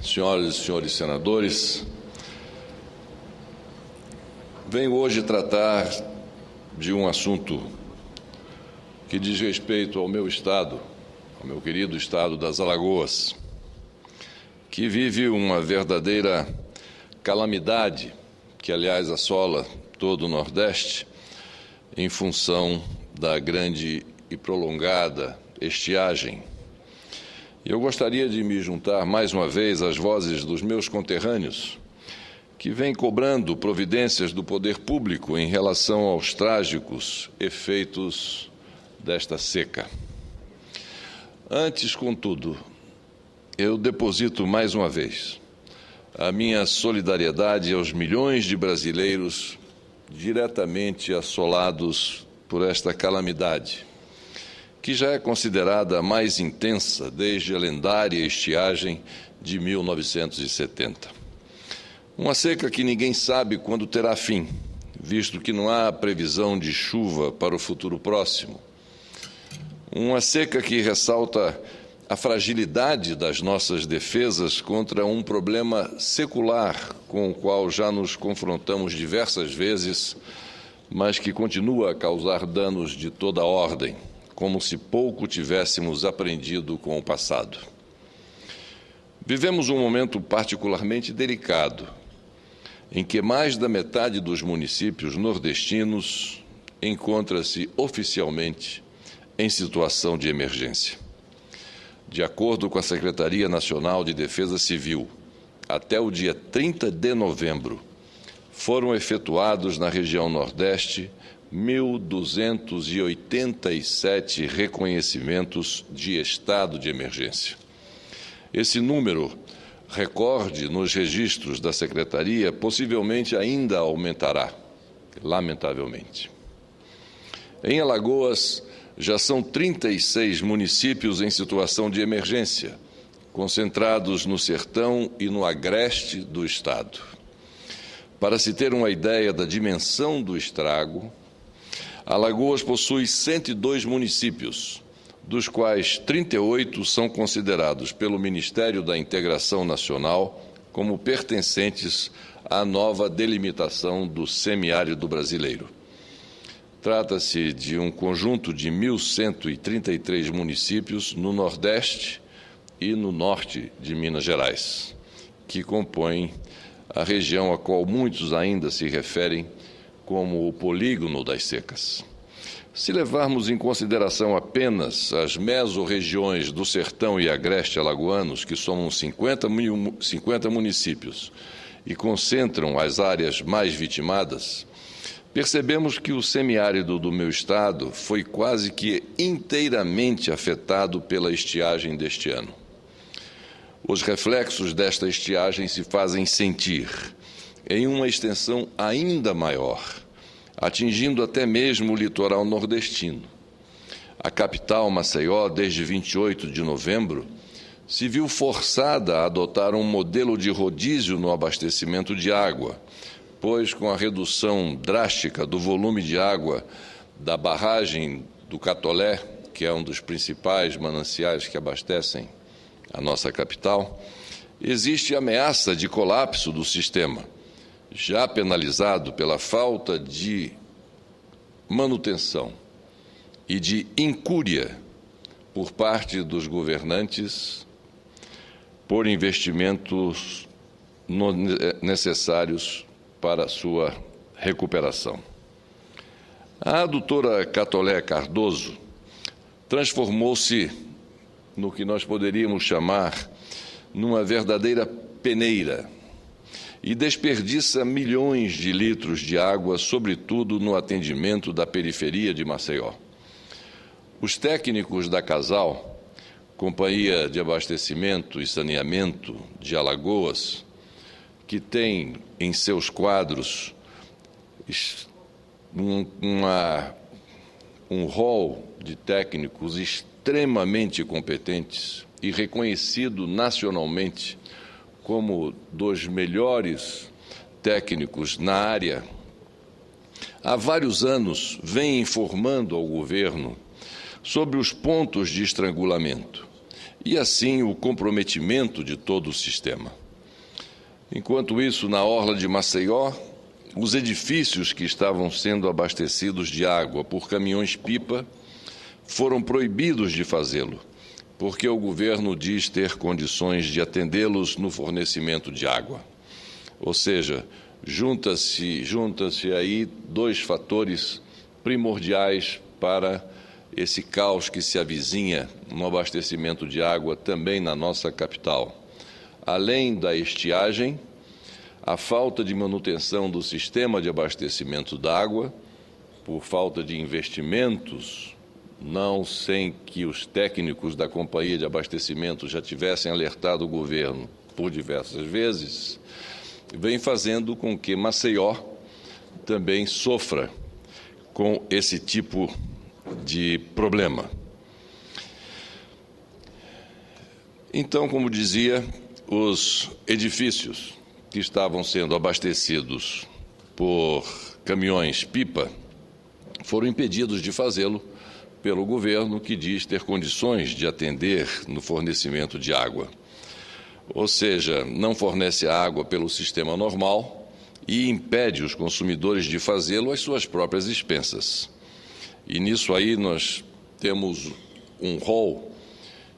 senhoras e senhores senadores, venho hoje tratar de um assunto que diz respeito ao meu estado, ao meu querido estado das Alagoas, que vive uma verdadeira calamidade, que, aliás, assola todo o Nordeste, em função da grande e prolongada estiagem. E eu gostaria de me juntar mais uma vez às vozes dos meus conterrâneos, que vêm cobrando providências do poder público em relação aos trágicos efeitos desta seca. Antes, contudo, eu deposito mais uma vez a minha solidariedade aos milhões de brasileiros diretamente assolados por esta calamidade, que já é considerada a mais intensa desde a lendária estiagem de 1970. Uma seca que ninguém sabe quando terá fim, visto que não há previsão de chuva para o futuro próximo. Uma seca que ressalta a fragilidade das nossas defesas contra um problema secular com o qual já nos confrontamos diversas vezes, mas que continua a causar danos de toda a ordem, como se pouco tivéssemos aprendido com o passado. Vivemos um momento particularmente delicado, em que mais da metade dos municípios nordestinos encontra-se oficialmente em situação de emergência. De acordo com a Secretaria Nacional de Defesa Civil, até o dia 30 de novembro, foram efetuados na região Nordeste 1.287 reconhecimentos de estado de emergência. Esse número, recorde nos registros da Secretaria, possivelmente ainda aumentará, lamentavelmente. Em Alagoas, já são 36 municípios em situação de emergência, concentrados no sertão e no agreste do estado. Para se ter uma ideia da dimensão do estrago, Alagoas possui 102 municípios, dos quais 38 são considerados pelo Ministério da Integração Nacional como pertencentes à nova delimitação do semiárido brasileiro. Trata-se de um conjunto de 1.133 municípios no Nordeste e no Norte de Minas Gerais, que compõem a região a qual muitos ainda se referem como o polígono das secas. Se levarmos em consideração apenas as mesorregiões do sertão e agreste alagoanos, que somam 50 municípios e concentram as áreas mais vitimadas, percebemos que o semiárido do meu estado foi quase que inteiramente afetado pela estiagem deste ano. Os reflexos desta estiagem se fazem sentir em uma extensão ainda maior, atingindo até mesmo o litoral nordestino. A capital, Maceió, desde 28 de novembro, se viu forçada a adotar um modelo de rodízio no abastecimento de água, pois, com a redução drástica do volume de água da barragem do Catolé, que é um dos principais mananciais que abastecem a nossa capital, existe ameaça de colapso do sistema, já penalizado pela falta de manutenção e de incúria por parte dos governantes por investimentos necessários para a sua recuperação. A doutora Catolé Cardoso transformou-se no que nós poderíamos chamar numa verdadeira peneira e desperdiça milhões de litros de água, sobretudo no atendimento da periferia de Maceió. Os técnicos da Casal, Companhia de Abastecimento e Saneamento de Alagoas, que tem em seus quadros um rol de técnicos extremamente competentes e reconhecido nacionalmente como dos melhores técnicos na área, há vários anos vem informando ao governo sobre os pontos de estrangulamento e, assim, o comprometimento de todo o sistema. Enquanto isso, na orla de Maceió, os edifícios que estavam sendo abastecidos de água por caminhões-pipa foram proibidos de fazê-lo, porque o governo diz ter condições de atendê-los no fornecimento de água. Ou seja, junta-se aí dois fatores primordiais para esse caos que se avizinha no abastecimento de água também na nossa capital. Além da estiagem, a falta de manutenção do sistema de abastecimento d'água, por falta de investimentos, não sem que os técnicos da Companhia de Abastecimento já tivessem alertado o governo por diversas vezes, vem fazendo com que Maceió também sofra com esse tipo de problema. Então, como dizia, os edifícios que estavam sendo abastecidos por caminhões-pipa foram impedidos de fazê-lo pelo governo, que diz ter condições de atender no fornecimento de água. Ou seja, não fornece a água pelo sistema normal e impede os consumidores de fazê-lo às suas próprias expensas. E nisso aí nós temos um rol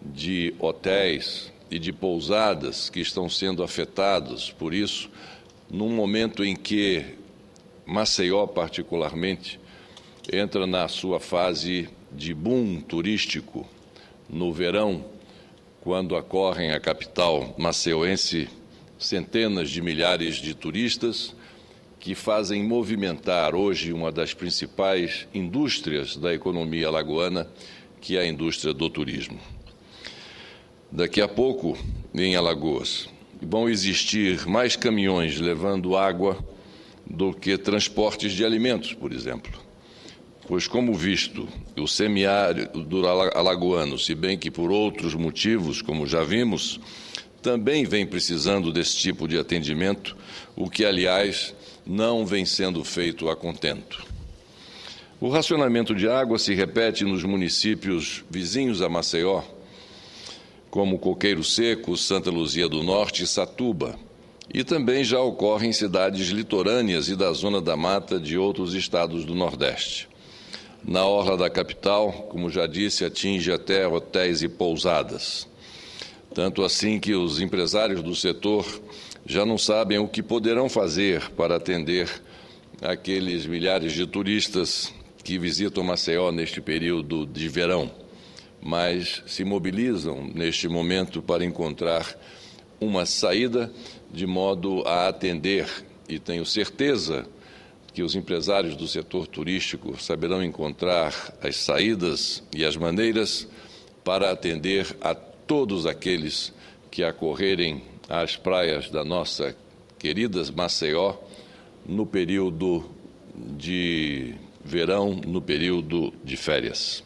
de hotéis e de pousadas que estão sendo afetados por isso, num momento em que Maceió, particularmente, entra na sua fase de boom turístico no verão, quando ocorrem à capital maceiense centenas de milhares de turistas que fazem movimentar hoje uma das principais indústrias da economia alagoana, que é a indústria do turismo. Daqui a pouco, em Alagoas, vão existir mais caminhões levando água do que transportes de alimentos, por exemplo. Pois, como visto, o semiárido alagoano, se bem que por outros motivos, como já vimos, também vem precisando desse tipo de atendimento, o que, aliás, não vem sendo feito a contento. O racionamento de água se repete nos municípios vizinhos a Maceió, como Coqueiro Seco, Santa Luzia do Norte e Satuba, e também já ocorre em cidades litorâneas e da Zona da Mata de outros estados do Nordeste. Na orla da capital, como já disse, atinge até hotéis e pousadas. Tanto assim que os empresários do setor já não sabem o que poderão fazer para atender aqueles milhares de turistas que visitam Maceió neste período de verão, mas se mobilizam neste momento para encontrar uma saída de modo a atender, e tenho certeza que os empresários do setor turístico saberão encontrar as saídas e as maneiras para atender a todos aqueles que acorrerem às praias da nossa querida Maceió no período de verão, no período de férias.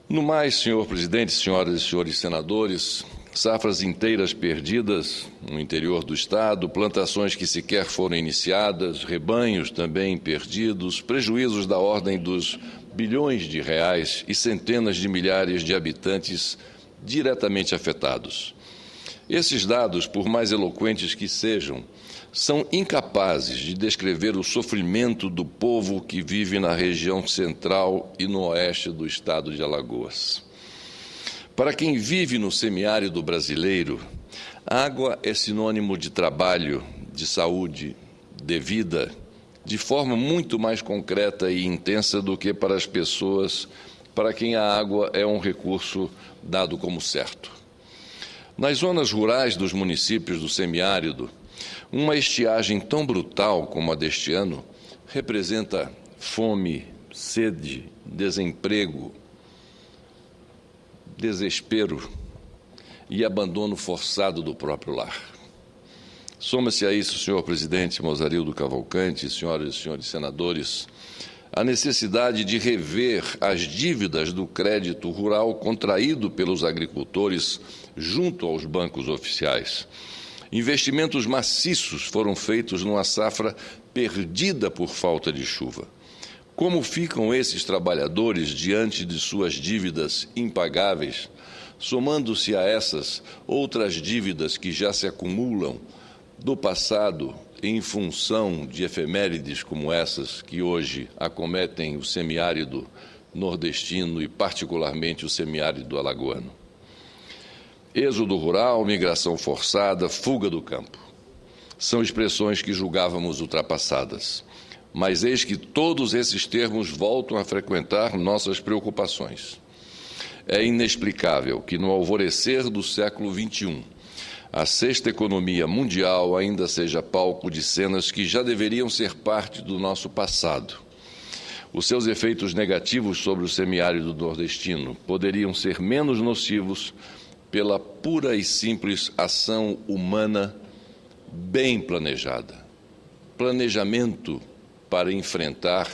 No mais, senhor presidente, senhoras e senhores senadores, safras inteiras perdidas no interior do estado, plantações que sequer foram iniciadas, rebanhos também perdidos, prejuízos da ordem dos bilhões de reais e centenas de milhares de habitantes diretamente afetados. Esses dados, por mais eloquentes que sejam, são incapazes de descrever o sofrimento do povo que vive na região central e no oeste do estado de Alagoas. Para quem vive no semiárido brasileiro, água é sinônimo de trabalho, de saúde, de vida, de forma muito mais concreta e intensa do que para as pessoas para quem a água é um recurso dado como certo. Nas zonas rurais dos municípios do semiárido, uma estiagem tão brutal como a deste ano representa fome, sede, desemprego, desespero e abandono forçado do próprio lar. Soma-se a isso, senhor presidente Mozarildo Cavalcante, senhoras e senhores senadores, a necessidade de rever as dívidas do crédito rural contraído pelos agricultores junto aos bancos oficiais. Investimentos maciços foram feitos numa safra perdida por falta de chuva. Como ficam esses trabalhadores diante de suas dívidas impagáveis, somando-se a essas outras dívidas que já se acumulam do passado em função de efemérides como essas que hoje acometem o semiárido nordestino e particularmente o semiárido alagoano. Êxodo rural, migração forçada, fuga do campo. São expressões que julgávamos ultrapassadas. Mas eis que todos esses termos voltam a frequentar nossas preocupações. É inexplicável que, no alvorecer do século XXI, a sexta economia mundial ainda seja palco de cenas que já deveriam ser parte do nosso passado. Os seus efeitos negativos sobre o semiárido nordestino poderiam ser menos nocivos pela pura e simples ação humana bem planejada. Planejamento para enfrentar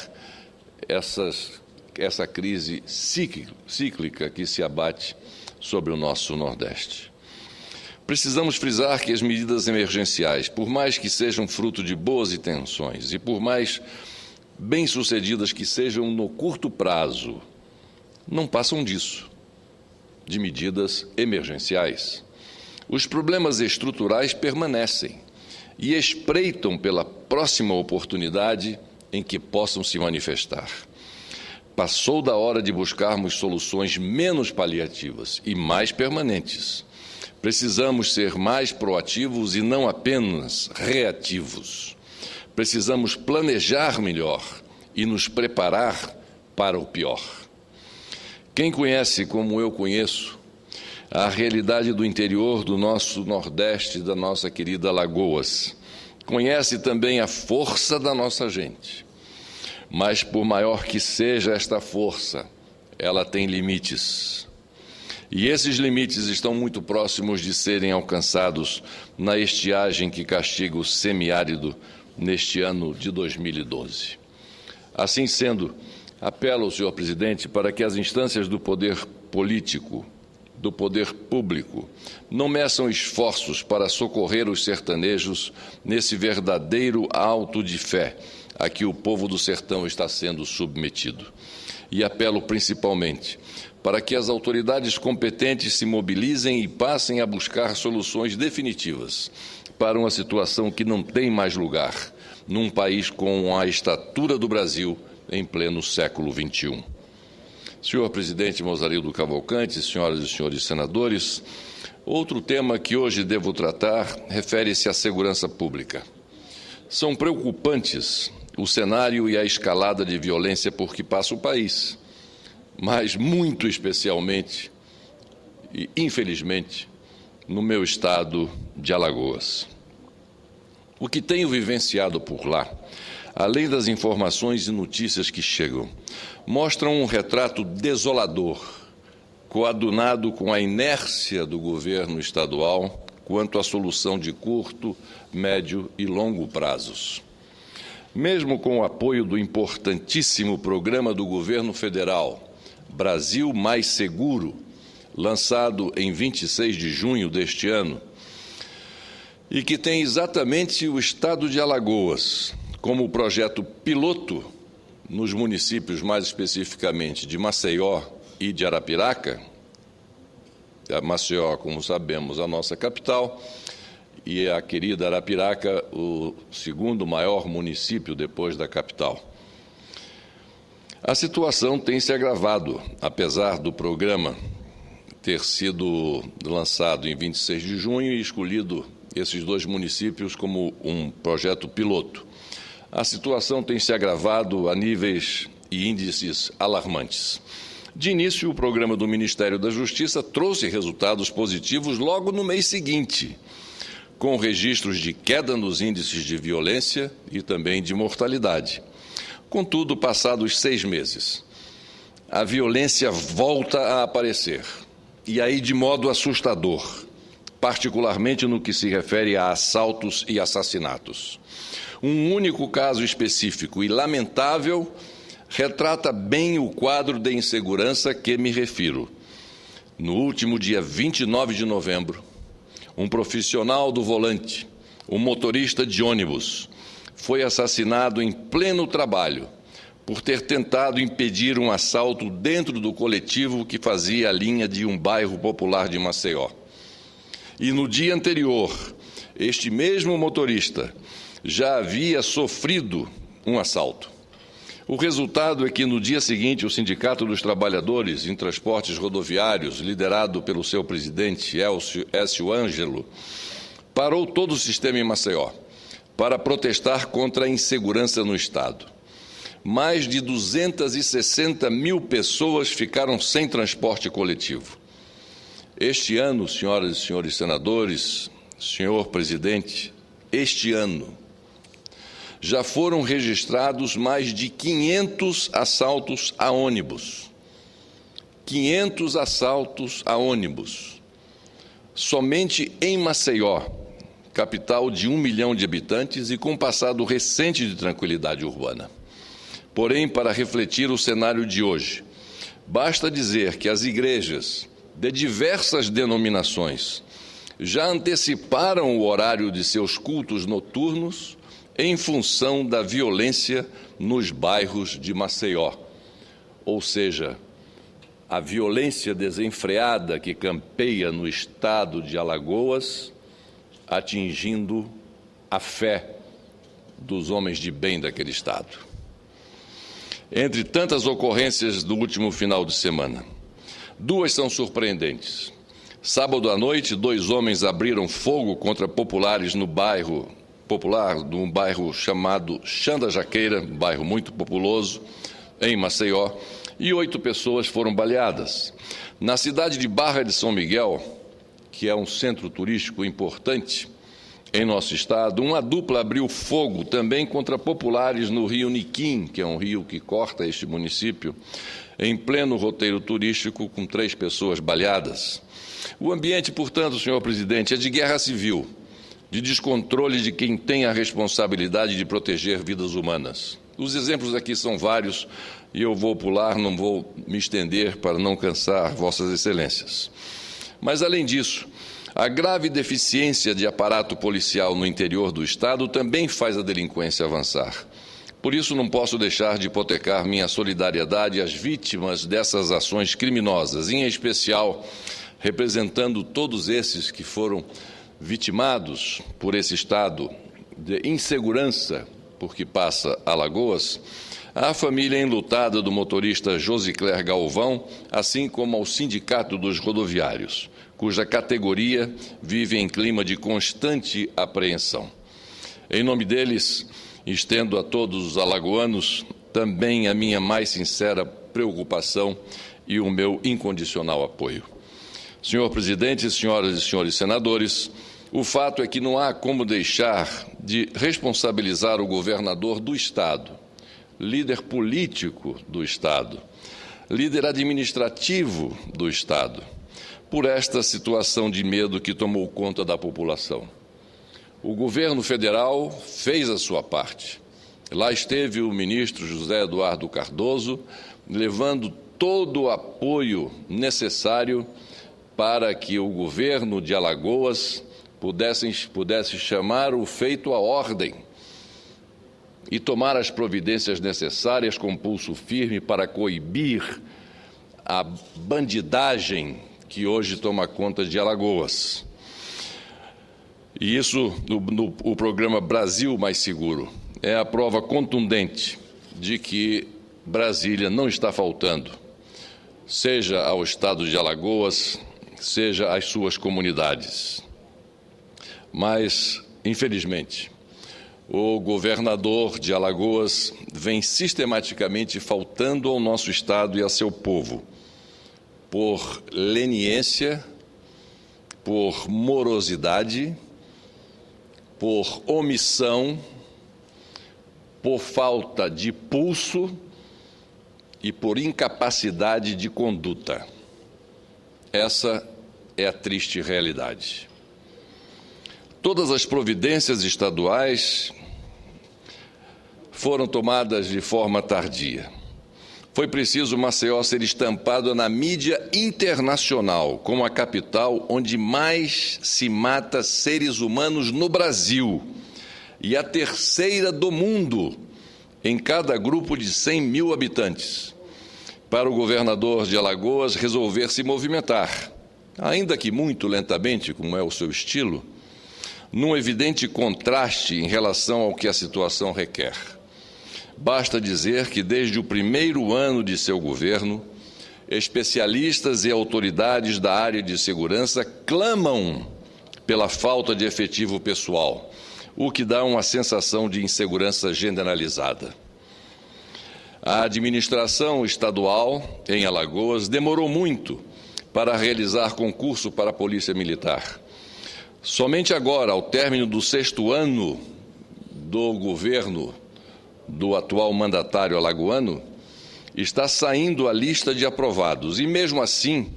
essa crise cíclica que se abate sobre o nosso Nordeste. Precisamos frisar que as medidas emergenciais, por mais que sejam fruto de boas intenções e por mais bem-sucedidas que sejam no curto prazo, não passam disso, de medidas emergenciais. Os problemas estruturais permanecem e espreitam pela próxima oportunidade em que possam se manifestar. Passou da hora de buscarmos soluções menos paliativas e mais permanentes. Precisamos ser mais proativos e não apenas reativos. Precisamos planejar melhor e nos preparar para o pior. Quem conhece, como eu conheço, a realidade do interior do nosso Nordeste, da nossa querida Alagoas, conhece também a força da nossa gente. Mas, por maior que seja esta força, ela tem limites. E esses limites estão muito próximos de serem alcançados na estiagem que castiga o semiárido neste ano de 2012. Assim sendo, apelo ao senhor presidente para que as instâncias do poder político, do poder público, não meçam esforços para socorrer os sertanejos nesse verdadeiro auto de fé a que o povo do sertão está sendo submetido. E apelo principalmente para que as autoridades competentes se mobilizem e passem a buscar soluções definitivas para uma situação que não tem mais lugar num país com a estatura do Brasil em pleno século XXI. Senhor presidente Mozarildo Cavalcante, senhoras e senhores senadores, outro tema que hoje devo tratar refere-se à segurança pública. São preocupantes o cenário e a escalada de violência por que passa o país, mas muito especialmente e infelizmente no meu estado de Alagoas. O que tenho vivenciado por lá, além das informações e notícias que chegam, mostram um retrato desolador, coadunado com a inércia do governo estadual quanto à solução de curto, médio e longo prazos. Mesmo com o apoio do importantíssimo programa do governo federal, Brasil Mais Seguro, lançado em 26 de junho deste ano, e que tem exatamente o estado de Alagoas como projeto piloto nos municípios, mais especificamente de Maceió e de Arapiraca. Maceió, como sabemos, a nossa capital, e a querida Arapiraca, o segundo maior município depois da capital. A situação tem se agravado, apesar do programa ter sido lançado em 26 de junho e escolhido esses dois municípios como um projeto piloto. A situação tem se agravado a níveis e índices alarmantes. De início, o programa do Ministério da Justiça trouxe resultados positivos logo no mês seguinte, com registros de queda nos índices de violência e também de mortalidade. Contudo, passados 6 meses, a violência volta a aparecer, e aí de modo assustador, particularmente no que se refere a assaltos e assassinatos. Um único caso específico e lamentável retrata bem o quadro de insegurança que me refiro. No último dia 29 de novembro, um profissional do volante, um motorista de ônibus, foi assassinado em pleno trabalho por ter tentado impedir um assalto dentro do coletivo que fazia a linha de um bairro popular de Maceió. E no dia anterior, este mesmo motorista já havia sofrido um assalto. O resultado é que, no dia seguinte, o Sindicato dos Trabalhadores em Transportes Rodoviários, liderado pelo seu presidente, Écio Ângelo, parou todo o sistema em Maceió para protestar contra a insegurança no Estado. Mais de 260 mil pessoas ficaram sem transporte coletivo. Este ano, senhoras e senhores senadores, senhor presidente, este ano, já foram registrados mais de 500 assaltos a ônibus. 500 assaltos a ônibus. Somente em Maceió, capital de 1 milhão de habitantes e com passado recente de tranquilidade urbana. Porém, para refletir o cenário de hoje, basta dizer que as igrejas de diversas denominações já anteciparam o horário de seus cultos noturnos em função da violência nos bairros de Maceió. Ou seja, a violência desenfreada que campeia no estado de Alagoas, atingindo a fé dos homens de bem daquele estado. Entre tantas ocorrências do último final de semana, duas são surpreendentes. Sábado à noite, 2 homens abriram fogo contra populares no bairro num bairro chamado Chã da Jaqueira, um bairro muito populoso, em Maceió, e 8 pessoas foram baleadas. Na cidade de Barra de São Miguel, que é um centro turístico importante em nosso estado, uma dupla abriu fogo também contra populares no rio Niquim, que é um rio que corta este município, em pleno roteiro turístico, com 3 pessoas baleadas. O ambiente, portanto, senhor presidente, é de guerra civil, de descontrole de quem tem a responsabilidade de proteger vidas humanas. Os exemplos aqui são vários e eu vou pular, não vou me estender para não cansar vossas excelências. Mas, além disso, a grave deficiência de aparato policial no interior do Estado também faz a delinquência avançar. Por isso, não posso deixar de hipotecar minha solidariedade às vítimas dessas ações criminosas, em especial representando todos esses que foram vitimados por esse estado de insegurança por que passa Alagoas, à família enlutada do motorista Josicler Galvão, assim como ao Sindicato dos Rodoviários, cuja categoria vive em clima de constante apreensão. Em nome deles, estendo a todos os alagoanos também a minha mais sincera preocupação e o meu incondicional apoio. Senhor presidente, senhoras e senhores senadores, o fato é que não há como deixar de responsabilizar o governador do Estado, líder político do Estado, líder administrativo do Estado, por esta situação de medo que tomou conta da população. O governo federal fez a sua parte. Lá esteve o ministro José Eduardo Cardoso, levando todo o apoio necessário para que o governo de Alagoas pudesse chamar o feito à ordem e tomar as providências necessárias com pulso firme para coibir a bandidagem que hoje toma conta de Alagoas. E isso, o programa Brasil Mais Seguro, é a prova contundente de que Brasília não está faltando, seja ao estado de Alagoas, seja às suas comunidades. Mas, infelizmente, o governador de Alagoas vem sistematicamente faltando ao nosso estado e a seu povo, por leniência, por morosidade, por omissão, por falta de pulso e por incapacidade de conduta. Essa é a triste realidade. Todas as providências estaduais foram tomadas de forma tardia. Foi preciso Maceió ser estampada na mídia internacional como a capital onde mais se mata seres humanos no Brasil e a terceira do mundo em cada grupo de 100 mil habitantes, para o governador de Alagoas resolver se movimentar, ainda que muito lentamente, como é o seu estilo, num evidente contraste em relação ao que a situação requer. Basta dizer que, desde o primeiro ano de seu governo, especialistas e autoridades da área de segurança clamam pela falta de efetivo pessoal, o que dá uma sensação de insegurança generalizada. A administração estadual, em Alagoas, demorou muito para realizar concurso para a Polícia Militar. Somente agora, ao término do 6º ano do governo do atual mandatário alagoano, está saindo a lista de aprovados, e mesmo assim,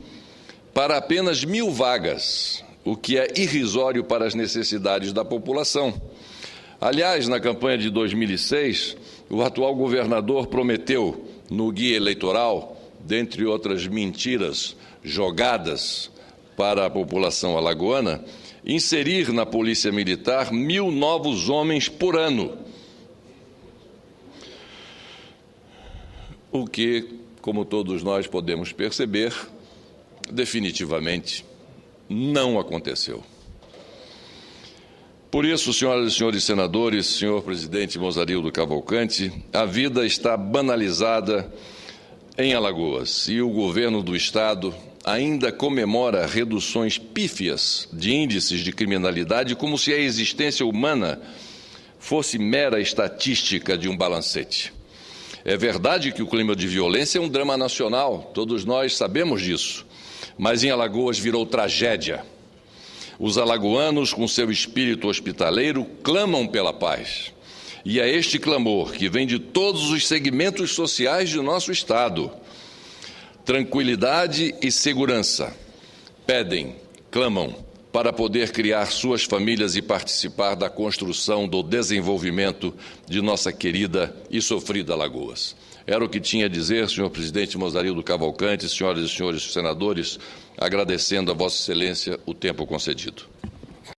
para apenas 1.000 vagas, o que é irrisório para as necessidades da população. Aliás, na campanha de 2006, o atual governador prometeu, no guia eleitoral, dentre outras mentiras jogadas para a população alagoana, inserir na Polícia Militar 1.000 novos homens por ano. O que, como todos nós podemos perceber, definitivamente não aconteceu. Por isso, senhoras e senhores senadores, senhor presidente Mozarildo Cavalcante, a vida está banalizada em Alagoas e o governo do Estado ainda comemora reduções pífias de índices de criminalidade como se a existência humana fosse mera estatística de um balancete. É verdade que o clima de violência é um drama nacional, todos nós sabemos disso, mas em Alagoas virou tragédia. Os alagoanos, com seu espírito hospitaleiro, clamam pela paz. E é este clamor que vem de todos os segmentos sociais de nosso Estado. Tranquilidade e segurança. Pedem, clamam, para poder criar suas famílias e participar da construção do desenvolvimento de nossa querida e sofrida Alagoas. Era o que tinha a dizer, senhor presidente Mozarildo Cavalcante, senhoras e senhores senadores, agradecendo a Vossa Excelência o tempo concedido.